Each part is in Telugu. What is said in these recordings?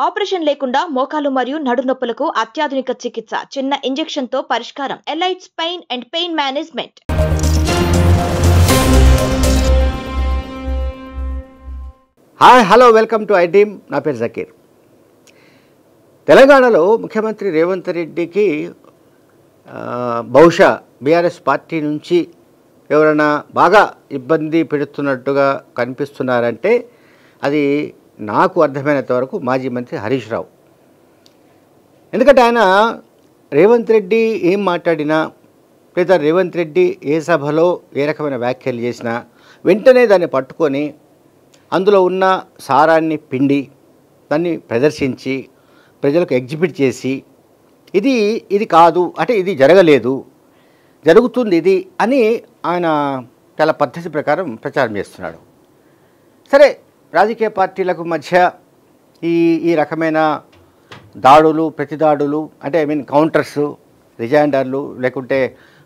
ఆపరేషన్ లేకుండా మోకాలు మరియు నడునొప్పులకు అత్యాధునిక చికిత్స. చిన్న ఇంజెక్షన్ తో పరిష్కారం. Elites pain and pain management. Hi hello welcome to iDream. నా పేరు జకీర్. తెలంగాణలో ముఖ్యమంత్రి రేవంత్ రెడ్డికి బహుశా బీఆర్ఎస్ పార్టీ నుంచి ఎవరైనా బాగా ఇబ్బంది పెడుతున్నట్టుగా కనిపిస్తున్నారంటే అది నాకు అర్థమైనంత వరకు మాజీ మంత్రి హరీష్ రావు. ఎందుకంటే ఆయన రేవంత్ రెడ్డి ఏం మాట్లాడినా లేదా రేవంత్ రెడ్డి ఏ సభలో ఏ రకమైన వ్యాఖ్యలు చేసినా వెంటనే దాన్ని పట్టుకొని అందులో ఉన్న సారాన్ని పిండి దాన్ని ప్రదర్శించి ప్రజలకు ఎగ్జిబిట్ చేసి ఇది కాదు అంటే ఇది జరగలేదు, జరుగుతుంది ఇది అని ఆయన చాలా పద్ధతి ప్రకారం ప్రచారం చేస్తున్నాడు. సరే, రాజకీయ పార్టీలకు మధ్య ఈ రకమైన దాడులు ప్రతిదాడులు అంటే కౌంటర్స్, రిజైండర్లు, లేకుంటే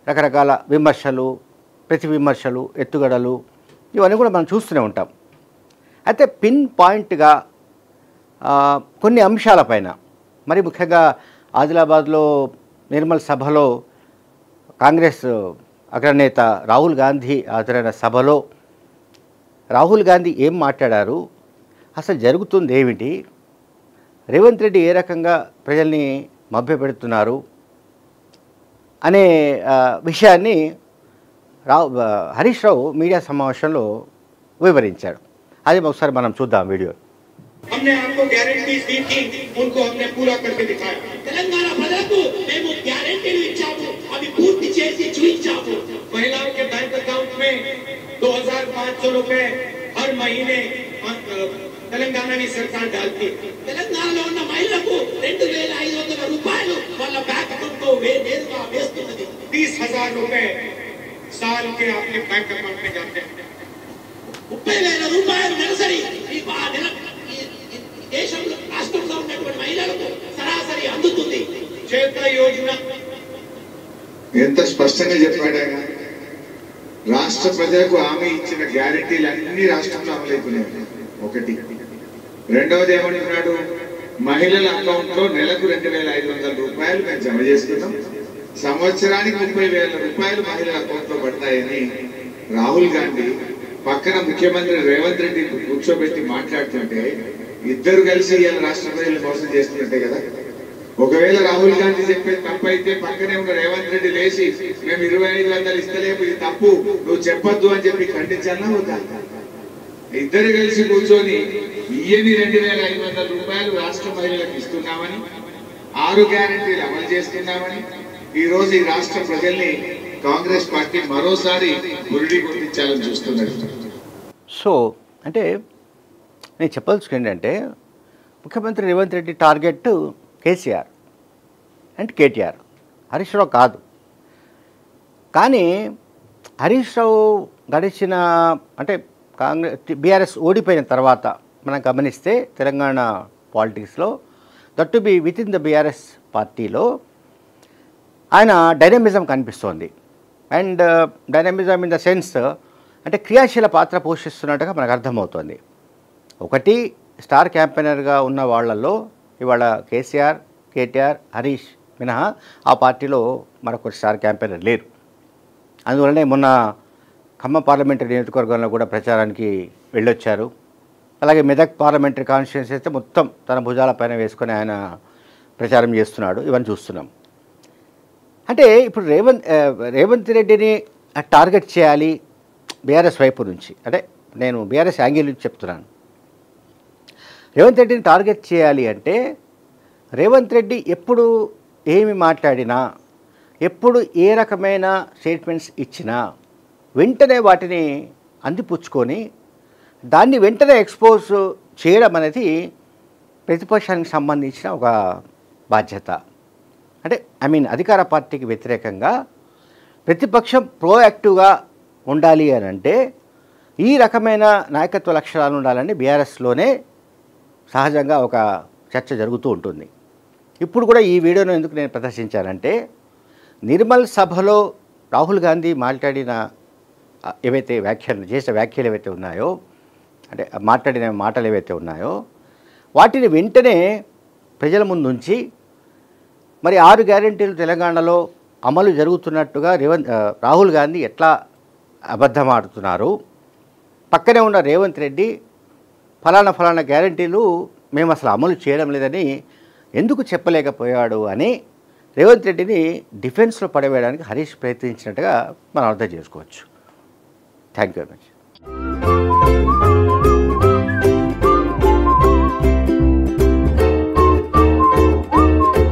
రకరకాల విమర్శలు, ప్రతి విమర్శలు, ఎత్తుగడలు ఇవన్నీ కూడా మనం చూస్తూనే ఉంటాం. అయితే పిన్ పాయింట్గా కొన్ని అంశాలపైన, మరి ముఖ్యంగా ఆదిలాబాద్లో నిర్మల్ సభలో కాంగ్రెస్ అగ్రనేత రాహుల్ గాంధీ హాజరైన సభలో రాహుల్ గాంధీ ఏం మాట్లాడారు, అసలు జరుగుతుంది ఏమిటి, రేవంత్ రెడ్డి ఏ రకంగా ప్రజల్ని మభ్యపెడుతున్నారు అనే విషయాన్ని హరీష్ రావు మీడియా సమావేశంలో వివరించాడు. అది ఒకసారి మనం చూద్దాం వీడియో. हमने आपको गारंटीज दी थी, उनको हमने पूरा करके दिखाया. తెలంగాణ ప్రజలకు మేము గ్యారెంటీలు ఇచ్చాము, అవి పూర్తి చేసి చూపించాము. महिलाओं के बैंक अकाउंट में 2500 रुपए हर महीने తెలంగాణ सरकार डालती है. తెలంగాణలో ఉన్న మహిళలకు 2500 రూపాయలు వాళ్ళ బ్యాంక్ అకౌంట్ లో నేరుగా వేస్తున్నది. 30,000 रुपए साल के आपके बैंक अकाउंट में जाते हैं. 30,000 రూపాయలు నెలసరి దేశంలో రాష్ట్రంలో ఉన్నటువంటి మహిళలకు సరాసరి అందుతుంది. చేత యోజన ఎంత స్పష్టంగా చెప్పాడు ఆయన. రాష్ట్ర ప్రజలకు హామీ ఇచ్చిన గ్యారెంటీలు అన్ని రాష్ట్రంలో అమలవుతున్నాయి. ఒకటి. రెండవది ఏమంటున్నాడు, మహిళల అకౌంట్ లో నెలకు 2,500 రూపాయలు మేము జమ చేస్తున్నాం, సంవత్సరానికి 30,000 రూపాయలు మహిళల అకౌంట్ లో పడతాయని రాహుల్ గాంధీ పక్కన ముఖ్యమంత్రి రేవంత్ రెడ్డి కూర్చోబెట్టి మాట్లాడుతుంటే ఇద్దరు కలిసి ఇవాళ రాష్ట్ర ప్రజలు మోసం చేస్తున్నట్టే కదా. ఒకవేళ రాహుల్ గాంధీ చెప్పేది తప్పు అయితే పక్కనే ఉన్న రేవంత్ రెడ్డి లేచి మేము 2,500 ఇస్తలేము, ఇది తప్పు, నువ్వు చెప్పొద్దు అని చెప్పి ఖండించాలా వద్దా? ఇద్దరు కలిసి కూర్చొని ఇయ్యని 2,500 రూపాయలు రాష్ట్ర మహిళలకు ఇస్తున్నామని, 6 గ్యారెంటీలు అమలు చేస్తున్నామని ఈ రోజు ఈ రాష్ట్ర ప్రజల్ని కాంగ్రెస్ పార్టీ మరోసారి గురిడి గుర్తించాలని చూస్తున్నారు. సో అంటే నేను చెప్పాల్సింది ఏంటంటే ముఖ్యమంత్రి రేవంత్ రెడ్డి టార్గెట్ కేసీఆర్ అండ్ కేటీఆర్, హరీష్ రావు కాదు. కానీ హరీష్ రావు గడిచిన అంటే బీఆర్ఎస్ ఓడిపోయిన తర్వాత మనం గమనిస్తే తెలంగాణ పాలిటిక్స్లో that to be with in the BRS పార్టీలో ఆయన డైనమిజం కనిపిస్తోంది. And dynamism in the sense అంటే క్రియాశీల పాత్ర పోషిస్తున్నట్టుగా మనకు అర్థమవుతుంది. ఒకటి, స్టార్ క్యాంపెయినర్గా ఉన్న వాళ్ళల్లో ఇవాళ కేసీఆర్, కేటీఆర్, హరీష్ మినహా ఆ పార్టీలో మరొక స్టార్ క్యాంపెయినర్ లేరు. అందువల్లనే మొన్న ఖమ్మం పార్లమెంటరీ నియోజకవర్గంలో కూడా ప్రచారానికి వెళ్ళొచ్చారు. అలాగే మెదక్ పార్లమెంటరీ కాన్స్టిట్యున్సీ అయితే మొత్తం తన భుజాలపైన వేసుకొని ఆయన ప్రచారం చేస్తున్నాడు. ఇవన్నీ చూస్తున్నాం. అంటే ఇప్పుడు రేవంత్ రెడ్డిని టార్గెట్ చేయాలి బీఆర్ఎస్ వైపు నుంచి, అంటే నేను బీఆర్ఎస్ యాంగిల్ నుంచి చెప్తున్నాను. రేవంత్ రెడ్డిని టార్గెట్ చేయాలి అంటే రేవంత్ రెడ్డి ఎప్పుడు ఏమి మాట్లాడినా, ఎప్పుడు ఏ రకమైన స్టేట్మెంట్స్ ఇచ్చినా వెంటనే వాటిని అందిపుచ్చుకొని దాన్ని వెంటనే ఎక్స్పోజ్ చేయడం అనేది ప్రతిపక్షానికి సంబంధించిన ఒక బాధ్యత. అంటే అధికార పార్టీకి వ్యతిరేకంగా ప్రతిపక్షం ప్రోయాక్టివ్గా ఉండాలి అని అంటే ఈ రకమైన నాయకత్వ లక్షణాలు ఉండాలని బీఆర్ఎస్లోనే సహజంగా ఒక చర్చ జరుగుతూ ఉంటుంది. ఇప్పుడు కూడా ఈ వీడియోను ఎందుకు నేను ప్రదర్శించానంటే నిర్మల్ సభలో రాహుల్ గాంధీ మాట్లాడిన ఏవైతే వ్యాఖ్యలు ఏవైతే ఉన్నాయో, అంటే మాట్లాడిన మాటలు ఏవైతే ఉన్నాయో వాటిని వెంటనే ప్రజల ముందుంచి మరి 6 గ్యారెంటీలు తెలంగాణలో అమలు జరుగుతున్నట్టుగా రాహుల్ గాంధీ ఎట్లా అబద్ధం ఆడుతున్నారు, పక్కనే ఉన్న రేవంత్ రెడ్డి ఫలానా గ్యారెంటీలు మేము అసలు అమలు చేయడం లేదని ఎందుకు చెప్పలేకపోయాడు అని రేవంత్ రెడ్డిని డిఫెన్స్లో పడవేయడానికి హరీష్ ప్రయత్నించినట్టుగా మనం అర్థం చేసుకోవచ్చు. Thank you very much.